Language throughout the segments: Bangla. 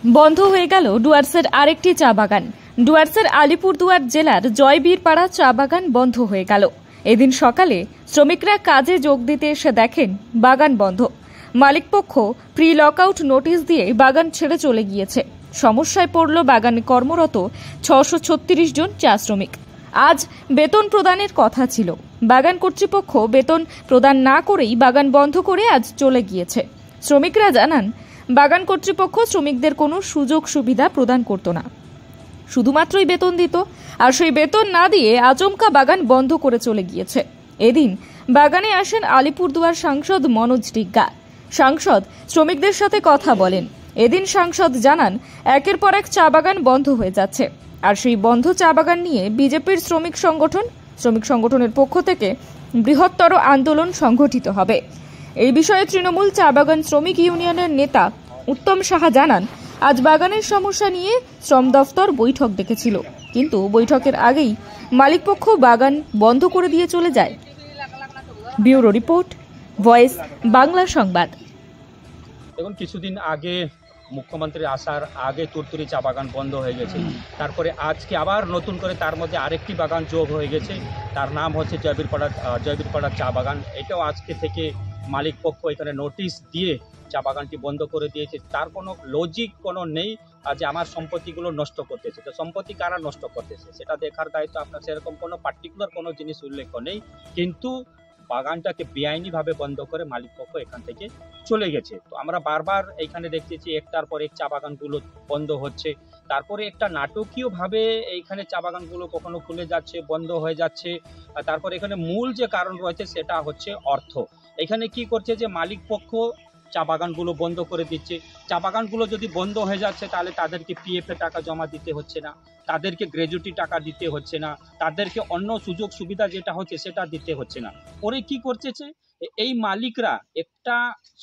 বন্ধ হয়ে গেল ডুয়ার্সের আরেকটি চা বাগান। ডুয়ার্সের আলিপুরদুয়ার জেলার জয়বীরপাড়া চা বাগান বন্ধ হয়ে গেল। এদিন সকালে শ্রমিকরা কাজে যোগ দিতে এসে দেখেন বাগান বন্ধ। মালিকপক্ষ প্রি লকআউট নোটিশ দিয়ে বাগান ছেড়ে চলে গিয়েছে। সমস্যায় পড়ল বাগানে কর্মরত 636 জন চা শ্রমিক। আজ বেতন প্রদানের কথা ছিল, বাগান কর্তৃপক্ষ বেতন প্রদান না করেই বাগান বন্ধ করে আজ চলে গিয়েছে। শ্রমিকরা জানান, বাগান কর্তৃপক্ষ শ্রমিকদের কোনো সুযোগ সুবিধা প্রদান করত না, শুধুমাত্রই বেতন দিত, আর সেই বেতন না দিয়ে আচমকা বাগান বন্ধ করে চলে গিয়েছে। এদিন বাগানে আসেন আলিপুরদুয়ার সাংসদ মনোজ টিগ্গা। সাংসদ শ্রমিকদের সাথে কথা বলেন। এদিন সাংসদ জানান, একের পর এক চা বাগান বন্ধ হয়ে যাচ্ছে, আর সেই বন্ধ চা বাগান নিয়ে বিজেপির শ্রমিক সংগঠনের পক্ষ থেকে বৃহত্তর আন্দোলন সংগঠিত হবে। এই বিষয়ে তৃণমূল চা বাগান শ্রমিক ইউনিয়নের নেতা উত্তম সাহা জানান, আজ বাগানের সমস্যা নিয়ে শ্রম দফতর বৈঠক ডেকেছিল, কিন্তু বৈঠকের আগেই মালিকপক্ষ বাগান বন্ধ করে দিয়ে চলে যায়। ব্যুরো রিপোর্ট, ভয়েস বাংলা সংবাদ। এখন কিছুদিন আগে মুখ্যমন্ত্রী আসার আগে তুরতুরি চা বাগান বন্ধ হয়ে গেছে, তারপরে আজকে আবার নতুন করে তার মধ্যে আরেকটি বাগান যোগ হয়ে গেছে, তার নাম হচ্ছে জয়বীরপাড়া চা বাগান। এটাও আজকে থেকে মালিক পক্ষ এখানে নোটিশ দিয়ে চা বাগানটি বন্ধ করে দিয়েছে। তার কোনো লজিক কোনো নেই যে আমার সম্পত্তিগুলো নষ্ট করতেছে, তো সম্পত্তি কারা নষ্ট করতেছে সেটা দেখার দায়িত্ব আপনার। সেরকম কোনো পার্টিকুলার কোনো জিনিস উল্লেখ নেই, কিন্তু বাগানটাকে বেআইনিভাবে বন্ধ করে মালিক পক্ষ এখান থেকে চলে গেছে। তো আমরা বারবার এইখানে দেখতেছি একটার পর এক চা বাগানগুলো বন্ধ হচ্ছে, তারপরে একটা নাটকীয়ভাবে এইখানে চা বাগানগুলো কখনো খুলে যাচ্ছে, বন্ধ হয়ে যাচ্ছে। তারপরে এখানে মূল যে কারণ রয়েছে সেটা হচ্ছে অর্থ। এখানে কি করছে যে মালিক পক্ষ চা বাগানগুলো বন্ধ করে দিচ্ছে। চা বাগানগুলো যদি বন্ধ হয়ে যাচ্ছে তাহলে তাদেরকে পিএফ এ টাকা জমা দিতে হচ্ছে না, তাদেরকে গ্র্যাজুইটি টাকা দিতে হচ্ছে না, তাদেরকে অন্য সুযোগ সুবিধা যেটা হচ্ছে সেটা দিতে হচ্ছে না। পরে কি করতেছে এই মালিকরা, একটা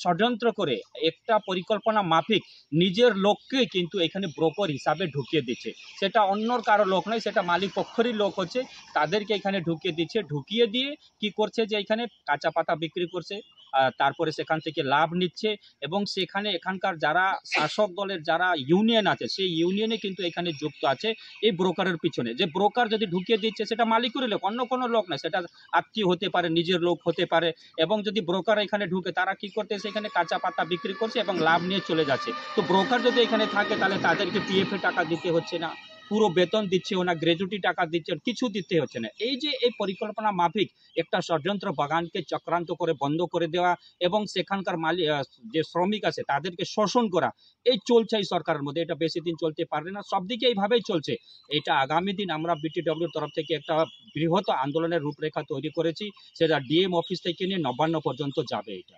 ষড়যন্ত্র করে একটা পরিকল্পনা মাফিক নিজের লোককে কিন্তু এখানে ব্রোকার হিসাবে ঢুকিয়ে দিচ্ছে। সেটা অন্যর কারো লোক নয়, সেটা মালিক পক্ষেরই লোক হচ্ছে, তাদেরকে এখানে ঢুকিয়ে দিচ্ছে। ঢুকিয়ে দিয়ে কি করছে যে এখানে কাঁচা পাতা বিক্রি করছে, তারপরে সেখান থেকে লাভ নিচ্ছে, এবং সেখানে এখানকার যারা শাসক দলের যারা ইউনিয়ন আছে সেই ইউনিয়নে কিন্তু এখানে যুক্ত আছে এই ব্রোকারের পিছনে। যে ব্রোকার যদি ঢুকিয়ে দিচ্ছে সেটা মালিকেরই লোক, অন্য কোনো লোক না, সেটা আত্মীয় হতে পারে, নিজের লোক হতে পারে। এবং যদি ব্রোকার এখানে ঢুকে তারা কি করতেছে, এখানে কাঁচা পাতা বিক্রি করছে এবং লাভ নিয়ে চলে যাচ্ছে। তো ব্রোকার যদি এখানে থাকে তাহলে তাদেরকে পিএফ এ টাকা দিতে হচ্ছে না, পুরো বেতন দিচ্ছে না, গ্র্যাজুইটি টাকা দিচ্ছে, কিছু দিতে হচ্ছে না। এই যে এই পরিকল্পনা মাফিক একটা ষড়যন্ত্র, বাগানকে চক্রান্ত করে বন্ধ করে দেওয়া এবং সেখানকার মালিক যে শ্রমিক আছে তাদেরকে শোষণ করা, এই চলছে এই সরকারের মধ্যে। এটা বেশি দিন চলতে পারবে না, সব দিকে এইভাবেই চলছে। এটা আগামী দিন আমরা বিটিডব্লিউর তরফ থেকে একটা বৃহৎ আন্দোলনের রূপরেখা তৈরি করেছি, সেটা ডিএম অফিস থেকে নিয়ে নবান্ন পর্যন্ত যাবে। এটা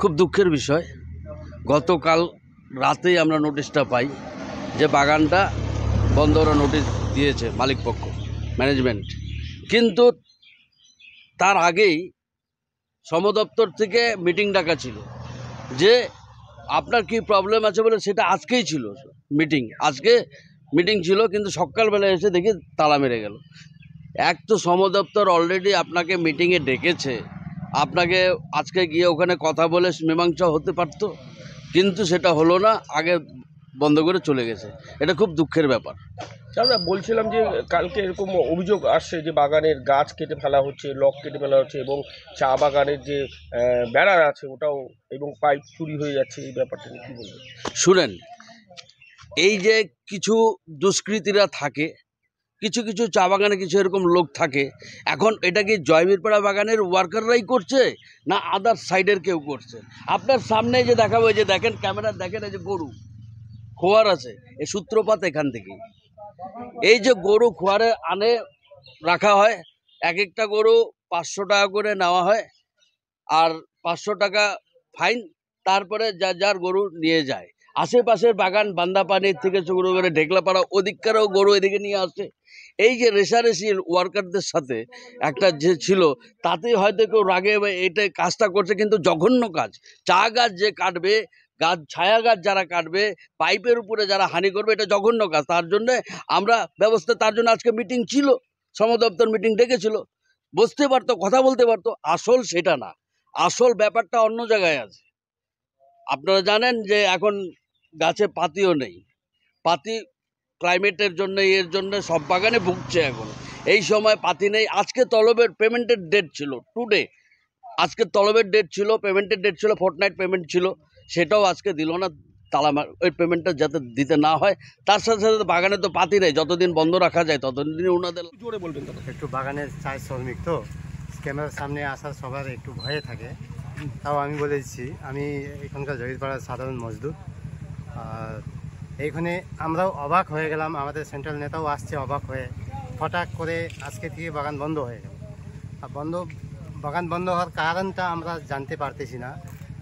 খুব দুঃখের বিষয়, গতকাল রাতেই আমরা নোটিশটা পাই যে বাগানটা বন্ধ করার নোটিশ দিয়েছে মালিকপক্ষ, ম্যানেজমেন্ট। কিন্তু তার আগেই শ্রম দপ্তর থেকে মিটিং ডাকা ছিল যে আপনার কি প্রবলেম আছে বলে, সেটা আজকেই ছিল আজকে মিটিং ছিল, কিন্তু সকালবেলা এসে দেখি তালা মেরে গেল। এক তো শ্রম দপ্তর অলরেডি আপনাকে মিটিংয়ে ডেকেছে, আপনাকে আজকে গিয়ে ওখানে কথা বলে মীমাংসা হতে পারত, কিন্তু সেটা হলো না, আগে বন্ধ করে চলে গেছে। এটা খুব দুঃখের ব্যাপার। আমরা বলছিলাম যে কালকে এরকম অভিযোগ আসছে যে বাগানের গাছ কেটে ফেলা হচ্ছে, লক কেটে ফেলা হচ্ছে, এবং চা বাগানের যে বেড়া আছে ওটাও, এবং পাইপ চুরি হয়ে যাচ্ছে। এই ব্যাপারটা নিয়ে কী বলবেন? শুনেন, এই যে কিছু দুষ্কৃতীরা থাকে, কিছু কিছু চা বাগানে কিছু এরকম লোক থাকে, এখন এটা কি জয়বীরপাড়া বাগানের ওয়ার্কাররাই করছে না আদার সাইডের কেউ করছে? আপনার সামনে যে দেখাবো, যে দেখেন, ক্যামেরা দেখেন, এই যে গরু খোয়ার আছে, এই সূত্রপাত এখান থেকেই। এই যে গরু খোয়ারে আনে রাখা হয়, এক একটা গরু 500 টাকা করে নেওয়া হয়, আর 500 টাকা ফাইন, তারপরে যার গরু নিয়ে যায়। আশেপাশের বাগান, বান্দাপানির থেকে শুরু করে ঢেকলাপাড়া, ওদিককারও গরু এদিকে নিয়ে আসে। এই যে রেশারেশি ওয়ার্কারদের সাথে একটা যে ছিল, তাতেই হয়তো কেউ রাগে এটা কাজটা করছে, কিন্তু জঘন্য কাজ। চা গাছ যে কাটবে, ছায়া গাছ যারা কাটবে, পাইপের উপরে যারা হানি করবে, এটা জঘন্য কাজ। তার জন্য আমরা ব্যবস্থা, তার জন্য আজকে মিটিং ছিল, শ্রম দপ্তর মিটিং ডেকেছিল, বসতে পারতো, কথা বলতে পারতো। আসল সেটা না, আসল ব্যাপারটা অন্য জায়গায় আছে। আপনারা জানেন যে এখন গাছে পাতিও নেই। পাতি ক্লাইমেটের জন্য এর জন্য সব বাগানে ভুগছে এখন। এই সময় পাতি নেই। আজকে তলবের পেমেন্টের ডেট ছিল টুডে, আজকে তলবের ডেট ছিল, পেমেন্টের ডেট ছিল, ফোর্টনাইট পেমেন্ট ছিল, সেটাও আজকে দিল না। ওই পেমেন্টটা যাতে দিতে না হয়, তার সাথে সাথে বাগানে তো পাতি নেই, যতদিন বন্ধ রাখা যায় ততদিন ওনাদের। জোরে বলবেন দাদা। একটু বাগানের চায় শ্রমিক তো ক্যামেরার সামনে আসার সবার একটু ভয়ে থাকে। তাও আমি বলেছি আমি এখানকার জয়ীরপাড়ার সাধারণ মজদুর। আর এইখানে আমরাও অবাক হয়ে গেলাম, আমাদের সেন্ট্রাল নেতাও আসছে অবাক হয়ে। হঠাৎ করে আজকে থেকে বাগান বন্ধ হয়ে গেল। আর বাগান বন্ধ হওয়ার কারণটা আমরা জানতে পারতেছি না।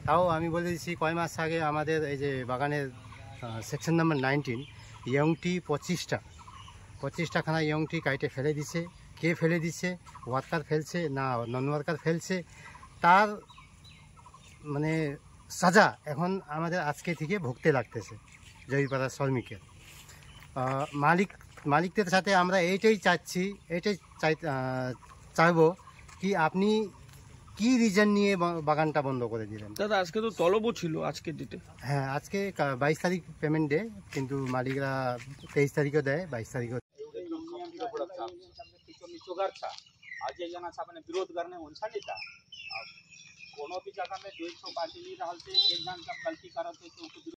তাও আমি বলেছি কয় মাস আগে আমাদের এই যে বাগানের সেকশন নাম্বার 19 ইয়ংটি 25টাখানা ইয়ংটি কাইটে ফেলে দিছে। কে ফেলে দিছে, ওয়ার্কার ফেলছে না নন ওয়ার্কার ফেলছে, তার মানে সাজা এখন আমাদের আজকে থেকে ভুগতে লাগতেছে জয়ীরপাড়ার শ্রমিকের। মালিকদের সাথে আমরা এইটাই চাইবো কি আপনি কি রিজন নিয়ে বাগানটা বন্ধ করে দিলেন। দাদা আজকে তো তলবও ছিল আজকের ডেটে। হ্যাঁ, আজকে 22 তারিখ পেমেন্ট ডে, কিন্তু মালিকরা 23 तारीखও দেয়, 22 तारीखও। आज ये जना साहब ने विरोध करने उनसा नहीं था। अब कोनो भी जगह में 200 पार्टी नहीं रहते, एक जन सब गलती करते तो